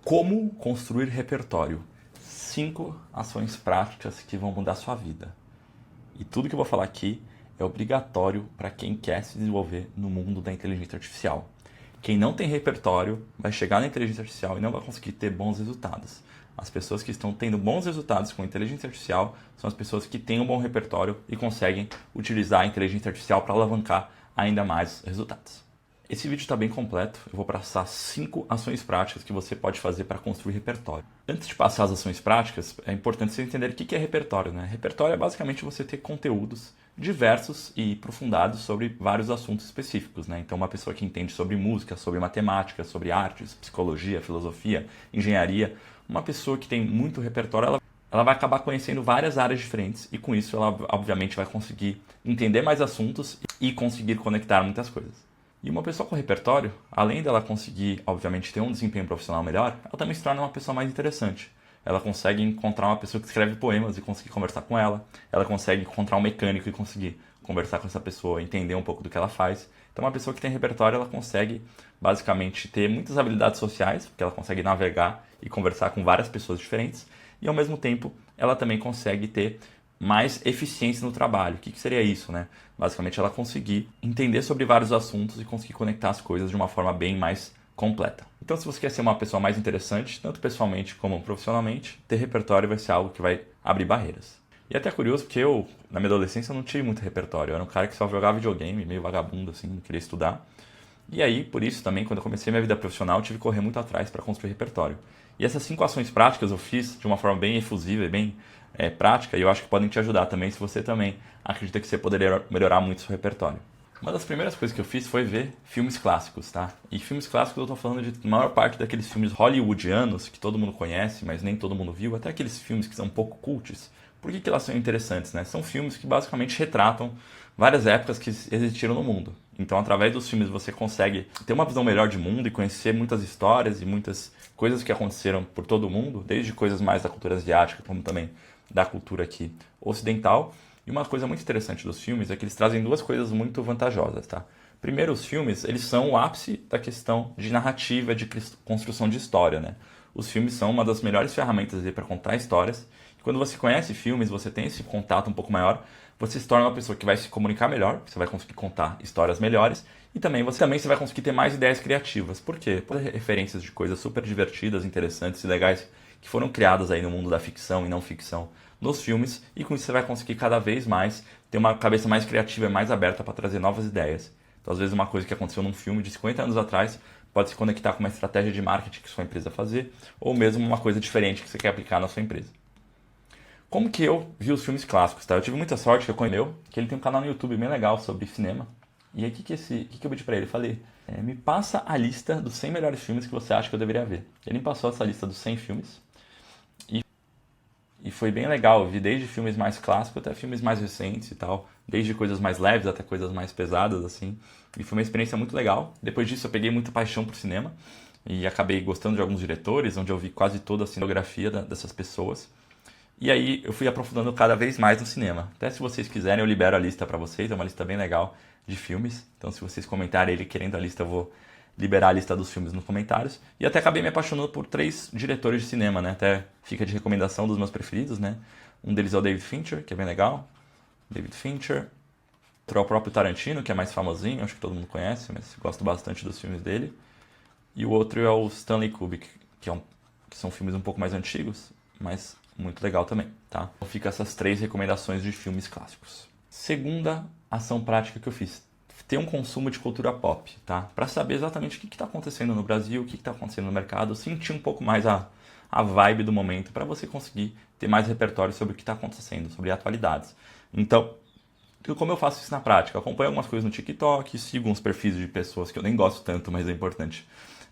Como construir repertório? 5 ações práticas que vão mudar a sua vida. E tudo que eu vou falar aqui é obrigatório para quem quer se desenvolver no mundo da inteligência artificial. Quem não tem repertório vai chegar na inteligência artificial e não vai conseguir ter bons resultados. As pessoas que estão tendo bons resultados com inteligência artificial são as pessoas que têm um bom repertório e conseguem utilizar a inteligência artificial para alavancar ainda mais os resultados. Esse vídeo está bem completo, eu vou passar 5 ações práticas que você pode fazer para construir repertório. Antes de passar as ações práticas, é importante você entender o que é repertório, né? Repertório é basicamente você ter conteúdos diversos e aprofundados sobre vários assuntos específicos, né? Então uma pessoa que entende sobre música, sobre matemática, sobre artes, psicologia, filosofia, engenharia, uma pessoa que tem muito repertório, ela vai acabar conhecendo várias áreas diferentes e com isso ela obviamente vai conseguir entender mais assuntos e conseguir conectar muitas coisas. E uma pessoa com repertório, além dela conseguir, obviamente, ter um desempenho profissional melhor, ela também se torna uma pessoa mais interessante. Ela consegue encontrar uma pessoa que escreve poemas e conseguir conversar com ela. Ela consegue encontrar um mecânico e conseguir conversar com essa pessoa, entender um pouco do que ela faz. Então, uma pessoa que tem repertório, ela consegue, basicamente, ter muitas habilidades sociais, porque ela consegue navegar e conversar com várias pessoas diferentes. E, ao mesmo tempo, ela também consegue ter mais eficiência no trabalho. O que seria isso, né? Basicamente, ela conseguir entender sobre vários assuntos e conseguir conectar as coisas de uma forma bem mais completa. Então, se você quer ser uma pessoa mais interessante, tanto pessoalmente como profissionalmente, ter repertório vai ser algo que vai abrir barreiras. E é até curioso, porque eu, na minha adolescência, não tive muito repertório. Eu era um cara que só jogava videogame, meio vagabundo, assim, não queria estudar. E aí, por isso também, quando eu comecei minha vida profissional, eu tive que correr muito atrás para construir repertório. E essas 5 ações práticas eu fiz de uma forma bem efusiva e bem prática, e eu acho que podem te ajudar também se você também acredita que você poderia melhorar muito seu repertório. Uma das primeiras coisas que eu fiz foi ver filmes clássicos, tá? E filmes clássicos eu tô falando de maior parte daqueles filmes hollywoodianos que todo mundo conhece, mas nem todo mundo viu, até aqueles filmes que são um pouco cults. Por que elas são interessantes, né? São filmes que basicamente retratam várias épocas que existiram no mundo. Então, através dos filmes, você consegue ter uma visão melhor de mundo e conhecer muitas histórias e muitas coisas que aconteceram por todo o mundo, desde coisas mais da cultura asiática, como também da cultura aqui ocidental. E uma coisa muito interessante dos filmes é que eles trazem 2 coisas muito vantajosas, tá? Primeiro, os filmes, eles são o ápice da questão de narrativa, de construção de história, né? Os filmes são uma das melhores ferramentas para contar histórias. E quando você conhece filmes, você tem esse contato um pouco maior, você se torna uma pessoa que vai se comunicar melhor, você vai conseguir contar histórias melhores e também você vai conseguir ter mais ideias criativas. Por quê? Por referências de coisas super divertidas, interessantes e legais que foram criadas aí no mundo da ficção e não ficção nos filmes, e com isso você vai conseguir cada vez mais ter uma cabeça mais criativa e mais aberta para trazer novas ideias. Então, às vezes, uma coisa que aconteceu num filme de 50 anos atrás pode se conectar com uma estratégia de marketing que sua empresa fazer, ou mesmo uma coisa diferente que você quer aplicar na sua empresa. Como que eu vi os filmes clássicos, tá? Eu tive muita sorte que eu conheci que ele tem um canal no YouTube bem legal sobre cinema. E aí, o que eu pedi pra ele? Eu falei, me passa a lista dos 100 melhores filmes que você acha que eu deveria ver. Ele me passou essa lista dos 100 filmes. E foi bem legal, eu vi desde filmes mais clássicos até filmes mais recentes e tal. Desde coisas mais leves até coisas mais pesadas, assim. E foi uma experiência muito legal. Depois disso eu peguei muita paixão por cinema. E acabei gostando de alguns diretores, onde eu vi quase toda a cinematografia dessas pessoas. E aí eu fui aprofundando cada vez mais no cinema. Até se vocês quiserem eu libero a lista pra vocês, é uma lista bem legal de filmes. Então se vocês comentarem ele querendo a lista, eu vou liberar a lista dos filmes nos comentários. E até acabei me apaixonando por 3 diretores de cinema, né? Até fica de recomendação dos meus preferidos, né? Um deles é o David Fincher, que é bem legal. David Fincher. Outro é o próprio Tarantino, que é mais famosinho, acho que todo mundo conhece, mas gosto bastante dos filmes dele. E o outro é o Stanley Kubrick, que são filmes um pouco mais antigos, mas muito legal também, tá? Então fica essas 3 recomendações de filmes clássicos. Segunda ação prática que eu fiz. Ter um consumo de cultura pop, tá? Para saber exatamente o que está acontecendo no Brasil, o que está acontecendo no mercado, sentir um pouco mais a vibe do momento, para você conseguir ter mais repertório sobre o que está acontecendo, sobre atualidades. Então, como eu faço isso na prática? Eu acompanho algumas coisas no TikTok, sigo uns perfis de pessoas que eu nem gosto tanto, mas é importante,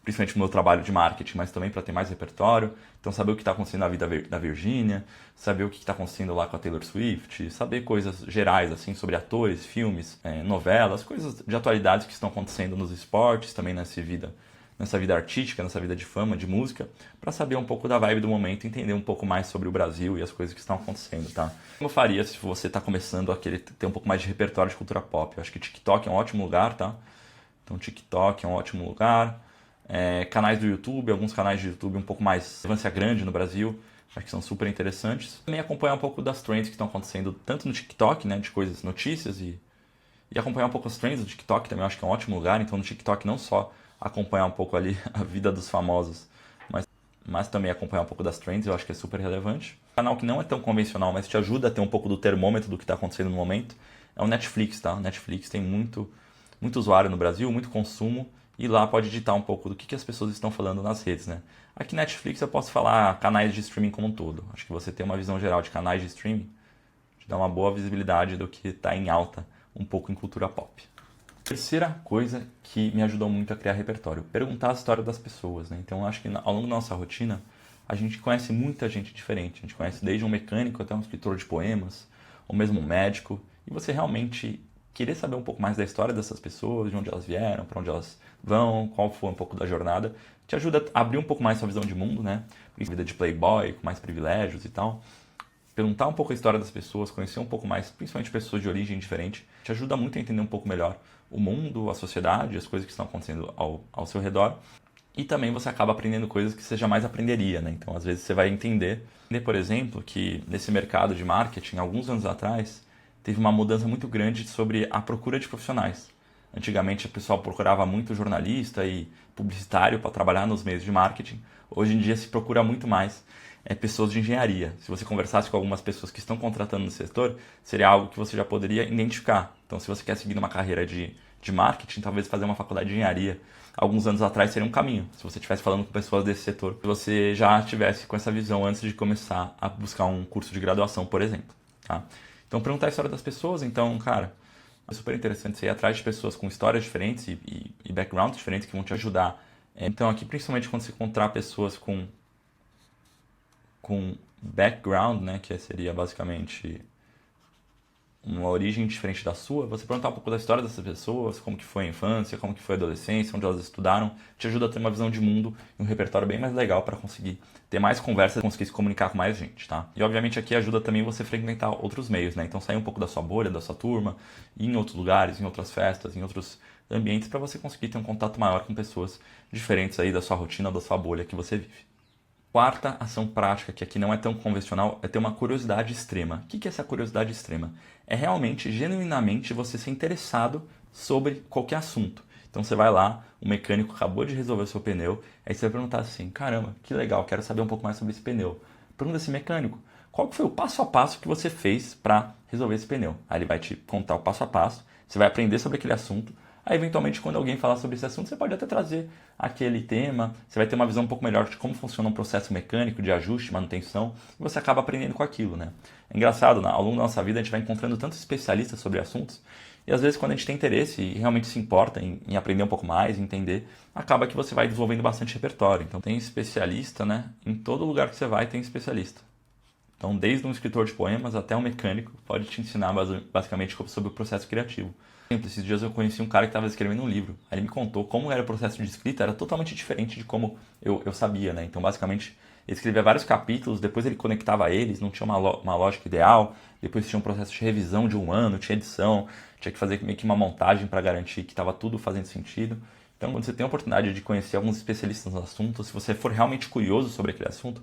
principalmente no meu trabalho de marketing, mas também para ter mais repertório. Então, saber o que está acontecendo na vida da Virgínia, saber o que está acontecendo lá com a Taylor Swift, saber coisas gerais assim sobre atores, filmes, novelas, coisas de atualidades que estão acontecendo nos esportes, também nessa vida artística, nessa vida de fama, de música, para saber um pouco da vibe do momento e entender um pouco mais sobre o Brasil e as coisas que estão acontecendo, tá? Como eu faria se você está começando a querer ter um pouco mais de repertório de cultura pop? Eu acho que TikTok é um ótimo lugar, tá? Então, TikTok é um ótimo lugar. Canais do YouTube, alguns canais de YouTube um pouco mais relevância grande no Brasil, acho que são super interessantes. Também acompanhar um pouco das trends que estão acontecendo tanto no TikTok, né, de coisas, notícias e acompanhar um pouco as trends do TikTok também, eu acho que é um ótimo lugar. Então no TikTok não só acompanhar um pouco ali a vida dos famosos, mas também acompanhar um pouco das trends, eu acho que é super relevante. Um canal que não é tão convencional, mas te ajuda a ter um pouco do termômetro do que está acontecendo no momento, é o Netflix, tá? O Netflix tem muito usuário no Brasil, muito consumo, e lá pode editar um pouco do que as pessoas estão falando nas redes, né? Aqui Netflix eu posso falar canais de streaming como um todo. Acho que você ter uma visão geral de canais de streaming te dá uma boa visibilidade do que está em alta um pouco em cultura pop. Terceira coisa que me ajudou muito a criar repertório, perguntar a história das pessoas, né? Então acho que ao longo da nossa rotina a gente conhece muita gente diferente. A gente conhece desde um mecânico até um escritor de poemas, ou mesmo um médico. E você realmente querer saber um pouco mais da história dessas pessoas, de onde elas vieram, para onde elas vão, qual foi um pouco da jornada, te ajuda a abrir um pouco mais sua visão de mundo, né? Vida de playboy, com mais privilégios e tal. Perguntar um pouco a história das pessoas, conhecer um pouco mais, principalmente pessoas de origem diferente, te ajuda muito a entender um pouco melhor o mundo, a sociedade, as coisas que estão acontecendo ao seu redor. E também você acaba aprendendo coisas que você jamais aprenderia, né? Então, às vezes, você vai entender, por exemplo, que nesse mercado de marketing, alguns anos atrás, teve uma mudança muito grande sobre a procura de profissionais. Antigamente, o pessoal procurava muito jornalista e publicitário para trabalhar nos meios de marketing. Hoje em dia, se procura muito mais pessoas de engenharia. Se você conversasse com algumas pessoas que estão contratando no setor, seria algo que você já poderia identificar. Então, se você quer seguir uma carreira de marketing, talvez fazer uma faculdade de engenharia, alguns anos atrás seria um caminho. Se você estivesse falando com pessoas desse setor, se você já estivesse com essa visão antes de começar a buscar um curso de graduação, por exemplo. Tá? Então, perguntar a história das pessoas. Então, cara, é super interessante você ir atrás de pessoas com histórias diferentes e backgrounds diferentes que vão te ajudar. Então, aqui, principalmente quando você encontrar pessoas com background, né, que seria basicamente uma origem diferente da sua, você perguntar um pouco da história dessas pessoas, como que foi a infância, como que foi a adolescência, onde elas estudaram, te ajuda a ter uma visão de mundo e um repertório bem mais legal para conseguir ter mais conversas e conseguir se comunicar com mais gente, tá? E obviamente aqui ajuda também você a frequentar outros meios, né? Então sair um pouco da sua bolha, da sua turma, ir em outros lugares, em outras festas, em outros ambientes para você conseguir ter um contato maior com pessoas diferentes aí da sua rotina, da sua bolha que você vive. Quarta ação prática, que aqui não é tão convencional, é ter uma curiosidade extrema. O que é essa curiosidade extrema? É realmente, genuinamente, você ser interessado sobre qualquer assunto. Então você vai lá, o mecânico acabou de resolver o seu pneu, aí você vai perguntar assim, caramba, que legal, quero saber um pouco mais sobre esse pneu. Pergunta esse mecânico, qual foi o passo a passo que você fez para resolver esse pneu? Aí ele vai te contar o passo a passo, você vai aprender sobre aquele assunto. Aí, eventualmente, quando alguém falar sobre esse assunto, você pode até trazer aquele tema, você vai ter uma visão um pouco melhor de como funciona um processo mecânico de ajuste, manutenção, e você acaba aprendendo com aquilo, né? É engraçado, né? Ao longo da nossa vida, a gente vai encontrando tantos especialistas sobre assuntos, e às vezes, quando a gente tem interesse e realmente se importa em aprender um pouco mais, em entender, acaba que você vai desenvolvendo bastante repertório. Então, tem especialista, né? Em todo lugar que você vai, tem especialista. Então, desde um escritor de poemas até um mecânico, pode te ensinar basicamente sobre o processo criativo. Esses dias eu conheci um cara que estava escrevendo um livro. Aí ele me contou como era o processo de escrita, era totalmente diferente de como eu sabia, né? Então, basicamente, ele escrevia vários capítulos, depois ele conectava eles, não tinha uma lógica ideal, depois tinha um processo de revisão de um ano, tinha edição, tinha que fazer meio que uma montagem para garantir que estava tudo fazendo sentido. Então, quando você tem a oportunidade de conhecer alguns especialistas no assunto, se você for realmente curioso sobre aquele assunto,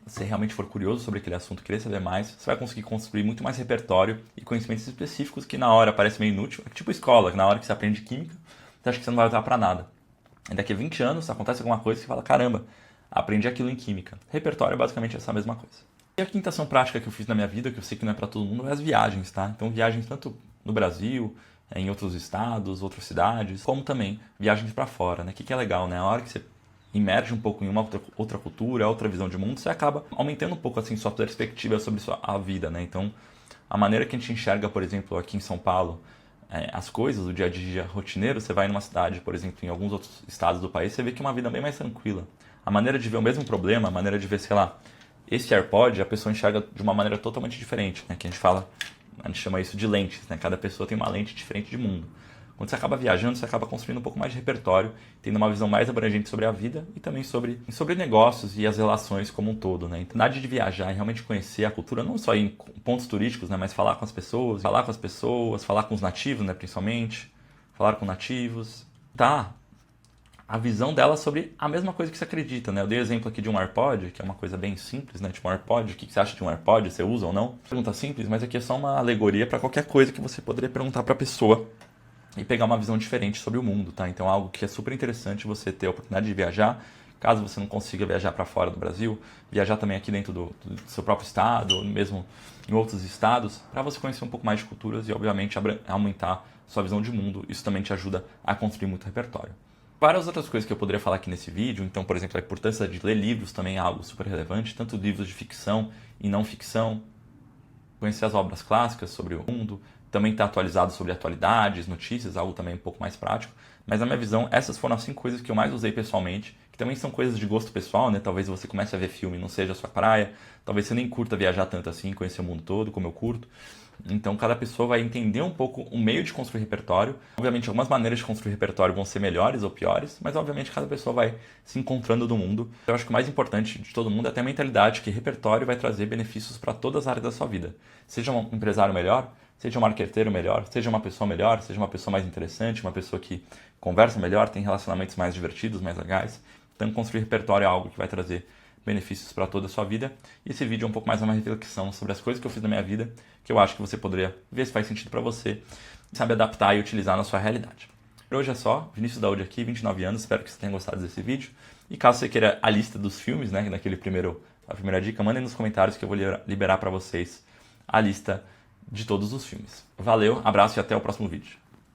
você realmente for curioso sobre aquele assunto, querer saber mais, você vai conseguir construir muito mais repertório e conhecimentos específicos que na hora parece meio inútil. É tipo escola, que na hora que você aprende química, você acha que você não vai usar para nada. E daqui a 20 anos acontece alguma coisa e você fala, caramba, aprendi aquilo em química. Repertório é basicamente essa mesma coisa. E a quinta ação prática que eu fiz na minha vida, que eu sei que não é para todo mundo, é as viagens, tá? Então viagens tanto no Brasil, em outros estados, outras cidades, como também viagens para fora, né? O que é legal, né? A hora que você imerge um pouco em uma outra cultura, outra visão de mundo, você acaba aumentando um pouco assim sua perspectiva sobre a vida, né? Então, a maneira que a gente enxerga, por exemplo, aqui em São Paulo, as coisas, o dia a dia rotineiro, você vai numa cidade, por exemplo, em alguns outros estados do país, você vê que é uma vida bem mais tranquila. A maneira de ver o mesmo problema, a maneira de ver, sei lá, esse AirPod, a pessoa enxerga de uma maneira totalmente diferente, né? Que a gente chama isso de lentes, né? Cada pessoa tem uma lente diferente de mundo. Quando você acaba viajando, você acaba construindo um pouco mais de repertório, tendo uma visão mais abrangente sobre a vida e também sobre negócios e as relações como um todo, né? Então, nada de viajar e realmente conhecer a cultura, não só em pontos turísticos, né? Mas falar com as pessoas, falar com os nativos, né? Principalmente, falar com nativos, tá? A visão dela sobre a mesma coisa que você acredita, né? Eu dei exemplo aqui de um AirPod, que é uma coisa bem simples, né? Tipo um AirPod, o que você acha de um AirPod? Você usa ou não? Pergunta simples, mas aqui é só uma alegoria para qualquer coisa que você poderia perguntar para a pessoa e pegar uma visão diferente sobre o mundo, tá? Então é algo que é super interessante você ter a oportunidade de viajar, caso você não consiga viajar para fora do Brasil, viajar também aqui dentro do seu próprio estado, ou mesmo em outros estados, para você conhecer um pouco mais de culturas e, obviamente, aumentar sua visão de mundo. Isso também te ajuda a construir muito repertório. Várias outras coisas que eu poderia falar aqui nesse vídeo, então, por exemplo, a importância de ler livros também é algo super relevante, tanto livros de ficção e não ficção, conhecer as obras clássicas sobre o mundo, também estar atualizado sobre atualidades, notícias, algo também um pouco mais prático, mas na minha visão, essas foram as 5 coisas que eu mais usei pessoalmente, que também são coisas de gosto pessoal, né? Talvez você comece a ver filme e não seja a sua praia, talvez você nem curta viajar tanto assim, conhecer o mundo todo, como eu curto. Então, cada pessoa vai entender um pouco o meio de construir repertório. Obviamente, algumas maneiras de construir repertório vão ser melhores ou piores, mas, obviamente, cada pessoa vai se encontrando no mundo. Eu acho que o mais importante de todo mundo é ter a mentalidade que repertório vai trazer benefícios para todas as áreas da sua vida. Seja um empresário melhor, seja um marqueteiro melhor, seja uma pessoa melhor, seja uma pessoa mais interessante, uma pessoa que conversa melhor, tem relacionamentos mais divertidos, mais legais. Então, construir repertório é algo que vai trazer benefícios para toda a sua vida. E esse vídeo é um pouco mais uma reflexão sobre as coisas que eu fiz na minha vida, que eu acho que você poderia ver se faz sentido para você, sabe adaptar e utilizar na sua realidade. Por hoje é só, Vinícius Daúde aqui, 29 anos, espero que você tenha gostado desse vídeo. E caso você queira a lista dos filmes, né, a primeira dica, mandem nos comentários que eu vou liberar para vocês a lista de todos os filmes. Valeu, abraço e até o próximo vídeo.